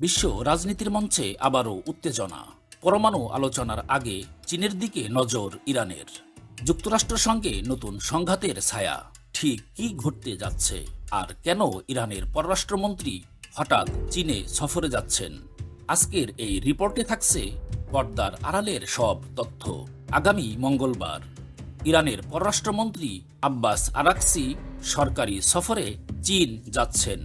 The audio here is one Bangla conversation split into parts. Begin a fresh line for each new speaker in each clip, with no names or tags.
বিশ্ব রাজনীতির মঞ্চে আবারও উত্তেজনা। পরমাণু আলোচনার আগে চীনের দিকে নজর ইরানের। যুক্তরাষ্ট্রের সঙ্গে নতুন সংঘাতের ছায়া। ঠিক কি ঘটতে যাচ্ছে আর কেন ইরানের পররাষ্ট্রমন্ত্রী হঠাৎ চীনে সফরে যাচ্ছেন? আজকের এই রিপোর্টে থাকছে পর্দার আড়ালের সব তথ্য। আগামী মঙ্গলবার ইরানের পররাষ্ট্রমন্ত্রী আব্বাস আরাকচি সরকারি সফরে চীন যাচ্ছেন।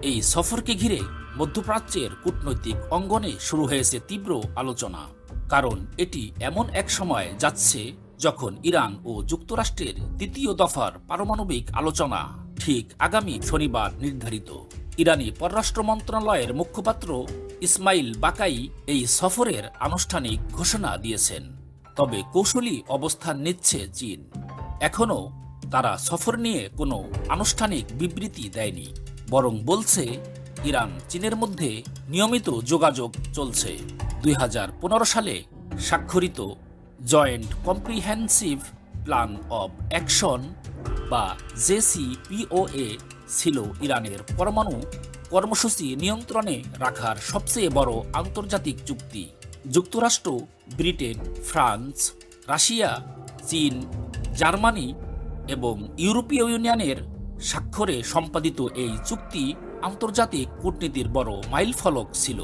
এই সফরকে ঘিরে মধ্যপ্রাচ্যের কূটনৈতিক অঙ্গনে শুরু হয়েছে তীব্র আলোচনা। কারণ এটি এমন এক সময় যাচ্ছে যখন ইরান ও যুক্তরাষ্ট্রের তৃতীয় দফার পারমাণবিক আলোচনা ঠিক আগামী শনিবার নির্ধারিত। ইরানি পররাষ্ট্র মন্ত্রণালয়ের মুখপাত্র ইসমাইল বাকাই এই সফরের আনুষ্ঠানিক ঘোষণা দিয়েছেন। তবে কৌশলী অবস্থান নিচ্ছে চীন। এখনও তারা সফর নিয়ে কোনো আনুষ্ঠানিক বিবৃতি দেয়নি, বরং বলছে ইরান চীনের মধ্যে নিয়মিত যোগাযোগ চলছে। 2015 সালে স্বাক্ষরিত joint comprehensive plan of action বা জেসিপিওএ ছিল ইরানের পরমাণু কর্মসূচি নিয়ন্ত্রণে রাখার সবচেয়ে বড় আন্তর্জাতিক চুক্তি। যুক্তরাষ্ট্র, ব্রিটেন, ফ্রান্স, রাশিয়া, চীন, জার্মানি এবং ইউরোপীয় ইউনিয়নের স্বাক্ষরে সম্পাদিত এই চুক্তি আন্তর্জাতিক কূটনীতির বড় মাইলফলক ছিল।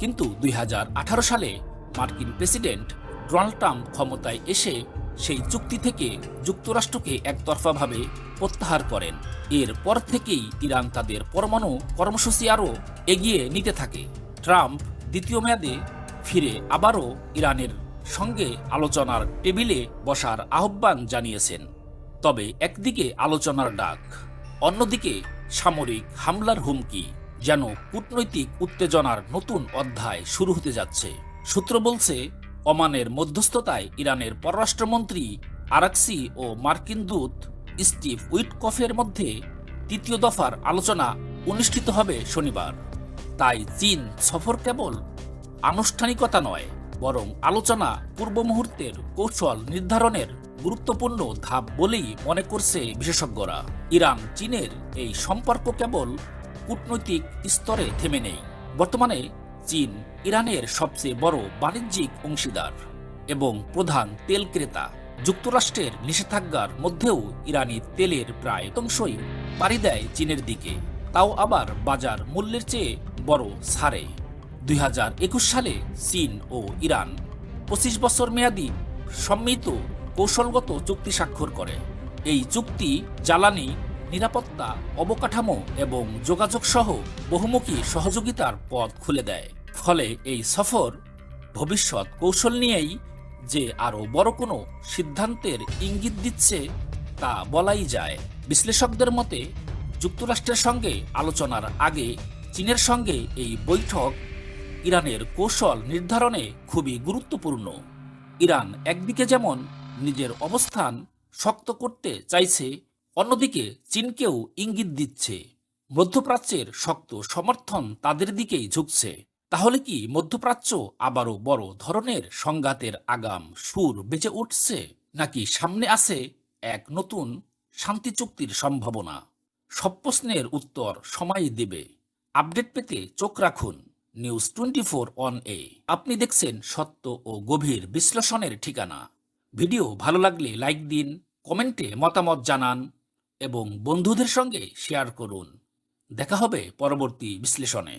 কিন্তু 2018 সালে মার্কিন প্রেসিডেন্ট ডোনাল্ড ট্রাম্প ক্ষমতায় এসে সেই চুক্তি থেকে যুক্তরাষ্ট্রকে একতরফাভাবে প্রত্যাহার করেন। এরপর থেকেই ইরান তাদের পরমাণু কর্মসূচি আরও এগিয়ে নিতে থাকে। ট্রাম্প দ্বিতীয় মেয়াদে ফিরে আবারও ইরানের সঙ্গে আলোচনার টেবিলে বসার আহ্বান জানিয়েছেন। তবে একদিকে আলোচনার ডাক, অন্যদিকে সামরিক হামলার হুমকি, যেন কূটনৈতিক উত্তেজনার নতুন অধ্যায় শুরু হতে যাচ্ছে। সূত্র বলছে, ওমানের মধ্যস্থতায় ইরানের পররাষ্ট্রমন্ত্রী আরাকচি ও মার্কিন দূত স্টিভ উইটকফের মধ্যে তৃতীয় দফার আলোচনা অনুষ্ঠিত হবে শনিবার। তাই চীন সফর কেবল আনুষ্ঠানিকতা নয়, বরং আলোচনা পূর্ব মুহূর্তের কৌশল নির্ধারণের গুরুত্বপূর্ণ ধাপ বলেই মনে করছে বিশেষজ্ঞরা। ইরান চীনের এই সম্পর্ক কেবল কূটনৈতিক স্তরে থেমে নেই। বর্তমানে চীন ইরানের সবচেয়ে বড় বাণিজ্যিক অংশীদার এবং প্রধান তেল ক্রেতা। যুক্তরাষ্ট্রের নিষেধাজ্ঞার মধ্যেও ইরানি তেলের প্রায় অংশই পাড়ি দেয় চীনের দিকে, তাও আবার বাজার মূল্যের চেয়ে বড় ছাড়ে। 2021 সালে চীন ও ইরান 25 বছর মেয়াদী সম্মিলিত কৌশলগত চুক্তি স্বাক্ষর করে। এই চুক্তি জ্বালানি, নিরাপত্তা, অবকাঠামো এবং যোগাযোগ সহ বহুমুখী সহযোগিতার পথ খুলে দেয়। ফলে এই সফর ভবিষ্যৎ কৌশল নিয়েই যে আরও বড় কোনো সিদ্ধান্তের ইঙ্গিত দিচ্ছে তা বলাই যায়। বিশ্লেষকদের মতে, যুক্তরাষ্ট্রের সঙ্গে আলোচনার আগে চীনের সঙ্গে এই বৈঠক ইরানের কৌশল নির্ধারণে খুবই গুরুত্বপূর্ণ। ইরান একদিকে যেমন নিজের অবস্থান শক্ত করতে চাইছে, অন্যদিকে চীনকেও ইঙ্গিত দিচ্ছে মধ্যপ্রাচ্যের শক্ত সমর্থন তাদের দিকেই ঝুঁকছে। তাহলে কি মধ্যপ্রাচ্য আবারও বড় ধরনের সংঘাতের আগাম সুর বেজে উঠছে, নাকি সামনে আছে এক নতুন শান্তি চুক্তির সম্ভাবনা? সব প্রশ্নের উত্তর সময় দেবে। আপডেট পেতে চোখ রাখুন নিউজ 24 অন এ। আপনি দেখছেন সত্য ও গভীর বিশ্লেষণের ঠিকানা। ভিডিও ভালো লাগলে লাইক দিন, কমেন্টে মতামত জানান এবং বন্ধুদের সঙ্গে শেয়ার করুন। দেখা হবে পরবর্তী বিশ্লেষণে।